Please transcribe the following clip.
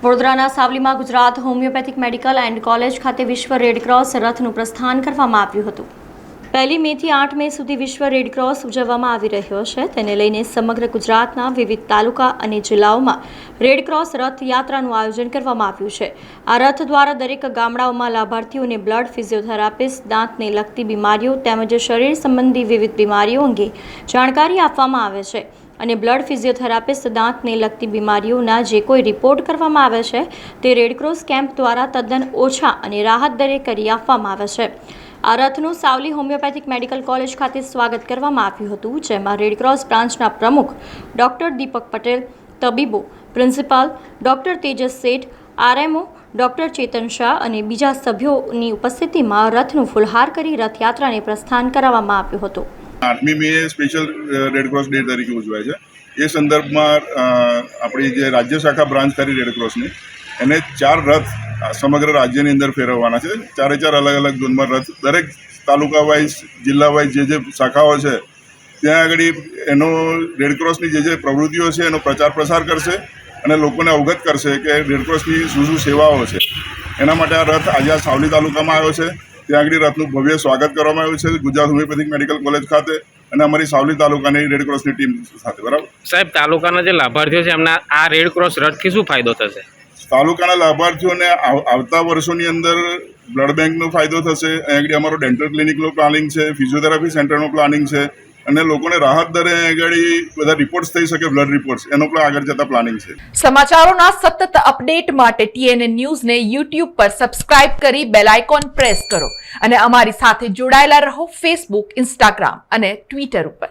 વડોદરાના સાવલીમાં Gujarat homeopathic medical and college ખાતે વિશ્વ રેડક્રોસ રથનું પ્રસ્થાન કરવામાં આવ્યું હતું। 1 મે થી 8 મે સુધી વિશ્વ રેડક્રોસ ઉજવવામાં આવી રહ્યો છે। તેને લઈને સમગ્ર ગુજરાતના વિવિધ તાલુકા અને જિલ્લાઓમાં રેડક્રોસ રથ યાત્રાનું આયોજન કરવામાં આવ્યું છે। આ રથ દ્વારા દરેક ગામડાઓમાં લાભાર્થીઓને બ્લડ, ફિઝિયોથેરાપિસ્ટ, દાંતને લગતી બીમારીઓ તેમજ શરીર સંબંધી વિવિધ બીમારીઓ અંગે જાણકારી આપવામાં આવે છે અને બ્લડ, ફિઝિયોથેરાપિસ્ટ, દાંતને લગતી બીમારીઓના જે કોઈ રિપોર્ટ કરવામાં આવે છે તે રેડક્રોસ કેમ્પ દ્વારા તદ્દન ઓછા અને રાહત દરે કરી આપવામાં આવે છે। આ રથનું સાવલી હોમિયોપેથિક મેડિકલ કોલેજ ખાતે સ્વાગત કરવામાં આવ્યું હતું, જેમાં રેડક્રોસ બ્રાન્ચના પ્રમુખ ડૉક્ટર દીપક પટેલ, તબીબો, પ્રિન્સિપાલ ડૉક્ટર તેજસ શેઠ, આરએમઓ ડૉક્ટર ચેતન શાહ અને બીજા સભ્યોની ઉપસ્થિતિમાં રથનું ફુલહાર કરી રથયાત્રાને પ્રસ્થાન કરાવવામાં આવ્યું હતું। 8મી મે સ્પેશિયલ રેડક્રોસ ડે તરીકે ઉજવાય છે। એ સંદર્ભમાં આપણી જે રાજ્ય શાખા બ્રાન્ચ કરી રેડક્રોસની એને 4 રથ સમગ્ર રાજ્યની અંદર ફેરવવાના છે। 4 અલગ અલગ ઝોનમાં રથ દરેક તાલુકા વાઇઝ, જિલ્લા વાઇઝ જે શાખાઓ છે ત્યાં આગળ એનો રેડક્રોસની જે પ્રવૃત્તિઓ છે એનો પ્રચાર પ્રસાર કરશે અને લોકોને અવગત કરશે કે રેડક્રોસની શું સેવાઓ છે। એના માટે આ રથ આજે આ સાવલી તાલુકામાં આવ્યો છે। ત્યાં આગળ રથનું ભવ્ય સ્વાગત કરવામાં આવ્યું છે ગુજરાત હોમિયોપેથિક મેડિકલ કોલેજ ખાતે અને અમારી સાવલી તાલુકાની રેડક્રોસની ટીમ સાથે। બરાબર સાહેબ, તાલુકાના જે લાભાર્થીઓ છે એમના આ રેડક્રોસ રથથી શું ફાયદો થશે? તાલુકાના લાભાર્થીઓને આવતા વર્ષોની અંદર બ્લડ બેંકનો ફાયદો થશે। અહીં આગળ અમારો ડેન્ટલ ક્લિનિકનું પ્લાનિંગ છે, ફિઝિયોથેરાપી સેન્ટરનું પ્લાનિંગ છે અને લોકોને રાહત દરે આગળ બધા રિપોર્ટ્સ થઈ શકે, બ્લડ રિપોર્ટ્સ, એનો પણ આગળ જતા પ્લાનિંગ છે। સમાચારોના સતત અપડેટ માટે TNN ન્યૂઝને YouTube પર સબસ્ક્રાઇબ કરી બેલ આઇકોન પ્રેસ કરો અને અમારી સાથે જોડાયેલા રહો Facebook, Instagram અને Twitter ઉપર।